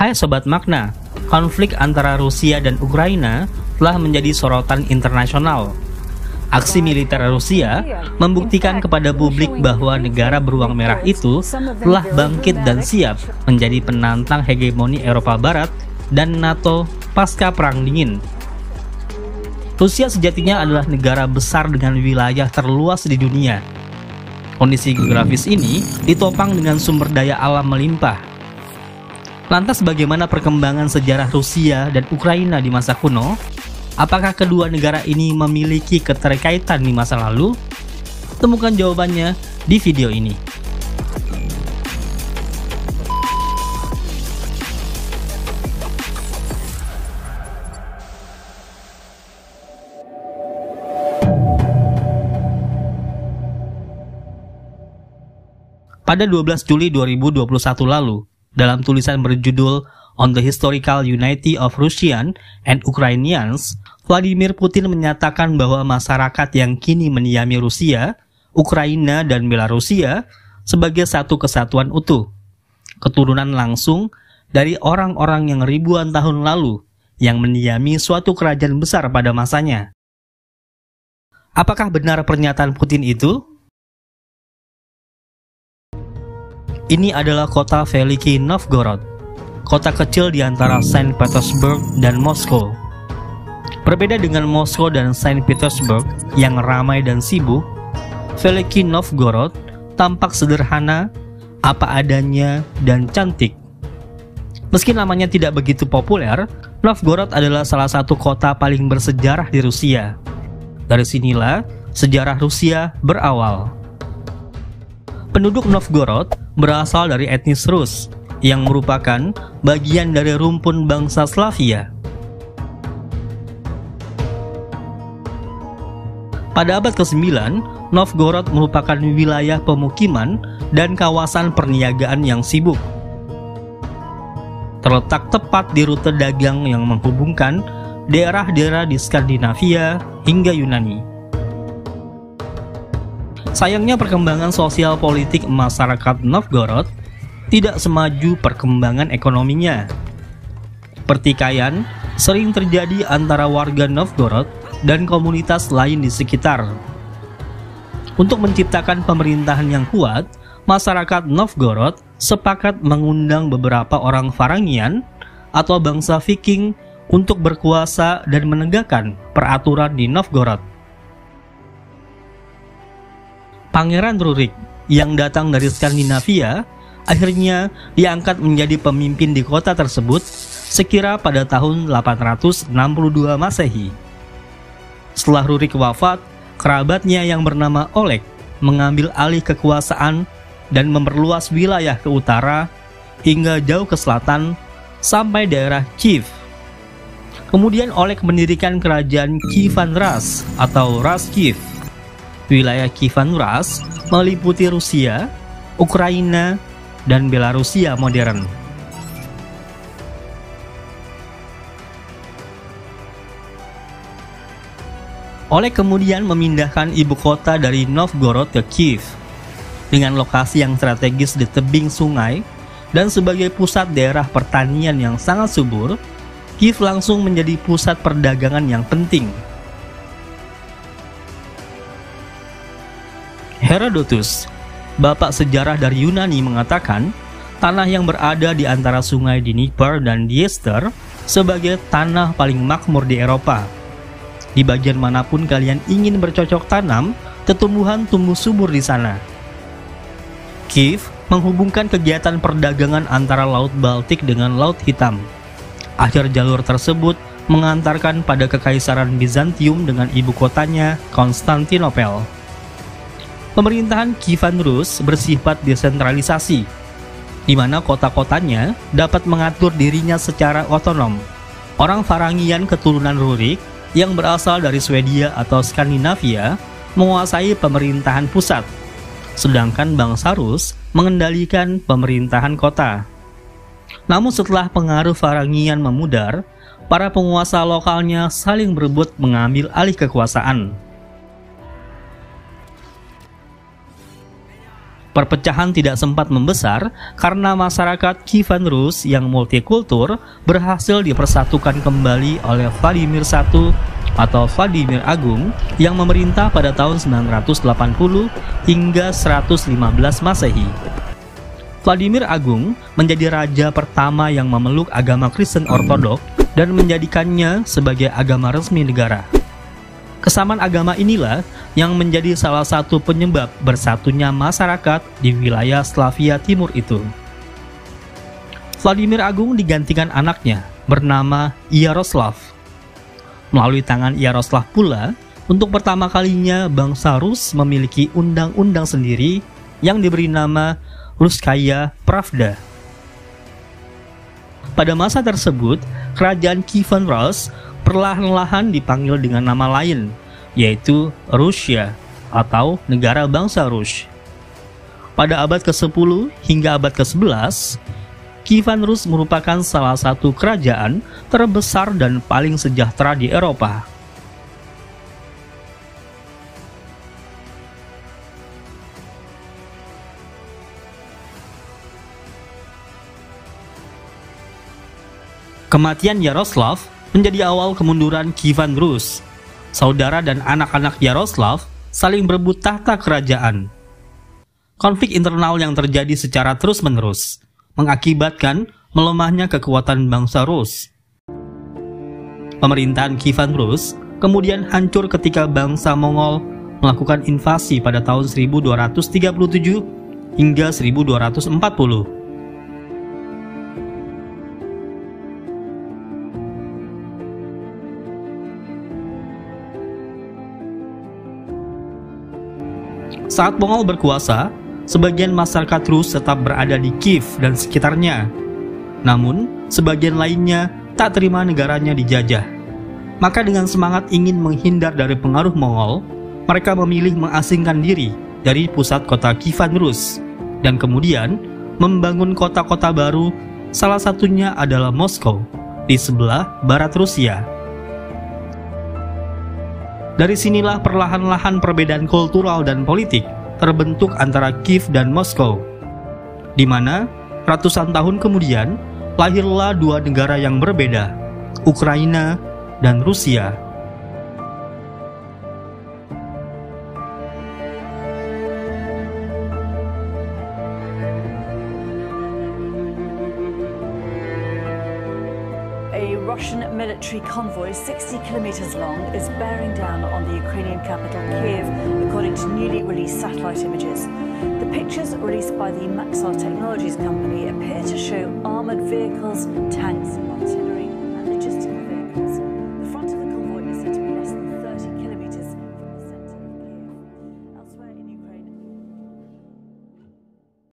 Hai Sobat Makna, konflik antara Rusia dan Ukraina telah menjadi sorotan internasional. Aksi militer Rusia membuktikan kepada publik bahwa negara beruang merah itu telah bangkit dan siap menjadi penantang hegemoni Eropa Barat dan NATO pasca Perang Dingin. Rusia sejatinya adalah negara besar dengan wilayah terluas di dunia. Kondisi geografis ini ditopang dengan sumber daya alam melimpah. Lantas bagaimana perkembangan sejarah Rusia dan Ukraina di masa kuno? Apakah kedua negara ini memiliki keterkaitan di masa lalu? Temukan jawabannya di video ini. Pada 12 Juli 2021 lalu, dalam tulisan berjudul On the Historical Unity of Russian and Ukrainians, Vladimir Putin menyatakan bahwa masyarakat yang kini mendiami Rusia, Ukraina, dan Belarusia sebagai satu kesatuan utuh, keturunan langsung dari orang-orang yang ribuan tahun lalu yang mendiami suatu kerajaan besar pada masanya. Apakah benar pernyataan Putin itu? Ini adalah kota Veliki Novgorod, kota kecil di antara Saint Petersburg dan Moskow. Berbeda dengan Moskow dan Saint Petersburg yang ramai dan sibuk, Veliki Novgorod tampak sederhana, apa adanya, dan cantik. Meski namanya tidak begitu populer, Novgorod adalah salah satu kota paling bersejarah di Rusia. Dari sinilah sejarah Rusia berawal. Penduduk Novgorod berasal dari etnis Rus yang merupakan bagian dari rumpun bangsa Slavia. Pada abad ke-9, Novgorod merupakan wilayah pemukiman dan kawasan perniagaan yang sibuk. Terletak tepat di rute dagang yang menghubungkan daerah-daerah di Skandinavia hingga Yunani. Sayangnya perkembangan sosial politik masyarakat Novgorod tidak semaju perkembangan ekonominya. Pertikaian sering terjadi antara warga Novgorod dan komunitas lain di sekitar. Untuk menciptakan pemerintahan yang kuat, masyarakat Novgorod sepakat mengundang beberapa orang Varangian atau bangsa Viking untuk berkuasa dan menegakkan peraturan di Novgorod. Pangeran Rurik yang datang dari Skandinavia akhirnya diangkat menjadi pemimpin di kota tersebut sekira pada tahun 862 Masehi. Setelah Rurik wafat, kerabatnya yang bernama Oleg mengambil alih kekuasaan dan memperluas wilayah ke utara hingga jauh ke selatan sampai daerah Kiev. Kemudian Oleg mendirikan kerajaan Kievan Rus atau Rus Kiev. Wilayah Kievan Rus meliputi Rusia, Ukraina, dan Belarusia modern. Oleg kemudian memindahkan ibu kota dari Novgorod ke Kiev. Dengan lokasi yang strategis di tebing sungai dan sebagai pusat daerah pertanian yang sangat subur, Kiev langsung menjadi pusat perdagangan yang penting. Herodotus, bapak sejarah dari Yunani, mengatakan tanah yang berada di antara sungai Dnieper dan Dniester sebagai tanah paling makmur di Eropa. Di bagian manapun kalian ingin bercocok tanam, tumbuhan tumbuh subur di sana. Kiev menghubungkan kegiatan perdagangan antara Laut Baltik dengan Laut Hitam. Akhir jalur tersebut mengantarkan pada Kekaisaran Bizantium dengan ibu kotanya Konstantinopel. Pemerintahan Kievan Rus bersifat desentralisasi, di mana kota-kotanya dapat mengatur dirinya secara otonom. Orang Varangian keturunan Rurik yang berasal dari Swedia atau Skandinavia menguasai pemerintahan pusat, sedangkan bangsa Rus mengendalikan pemerintahan kota. Namun setelah pengaruh Varangian memudar, para penguasa lokalnya saling berebut mengambil alih kekuasaan. Perpecahan tidak sempat membesar karena masyarakat Kievan Rus yang multikultur berhasil dipersatukan kembali oleh Vladimir I atau Vladimir Agung yang memerintah pada tahun 980 hingga 115 Masehi. Vladimir Agung menjadi raja pertama yang memeluk agama Kristen Ortodok dan menjadikannya sebagai agama resmi negara. Kesamaan agama inilah yang menjadi salah satu penyebab bersatunya masyarakat di wilayah Slavia Timur itu. Vladimir Agung digantikan anaknya bernama Yaroslav. Melalui tangan Yaroslav pula, untuk pertama kalinya bangsa Rus memiliki undang-undang sendiri yang diberi nama Russkaya Pravda. Pada masa tersebut, kerajaan Kievan Rus perlahan-lahan dipanggil dengan nama lain, yaitu Rusia atau Negara Bangsa Rus. Pada abad ke-10 hingga abad ke-11, Kievan Rus merupakan salah satu kerajaan terbesar dan paling sejahtera di Eropa. Kematian Yaroslav menjadi awal kemunduran Kievan Rus. Saudara dan anak-anak Yaroslav saling berebut tahta kerajaan. Konflik internal yang terjadi secara terus-menerus mengakibatkan melemahnya kekuatan bangsa Rus. Pemerintahan Kievan Rus kemudian hancur ketika bangsa Mongol melakukan invasi pada tahun 1237 hingga 1240. Saat Mongol berkuasa, sebagian masyarakat Rus tetap berada di Kiev dan sekitarnya. Namun, sebagian lainnya tak terima negaranya dijajah. Maka dengan semangat ingin menghindar dari pengaruh Mongol, mereka memilih mengasingkan diri dari pusat kota Kievan Rus dan kemudian membangun kota-kota baru, salah satunya adalah Moskow di sebelah barat Rusia. Dari sinilah perlahan-lahan perbedaan kultural dan politik terbentuk antara Kiev dan Moskow, di mana ratusan tahun kemudian lahirlah dua negara yang berbeda, Ukraina dan Rusia. A Russian military convoy 60 kilometers long is bearing down on the Ukrainian capital Kyiv, according to newly released satellite images. The pictures released by the Maxar Technologies company appear to show armored vehicles, tanks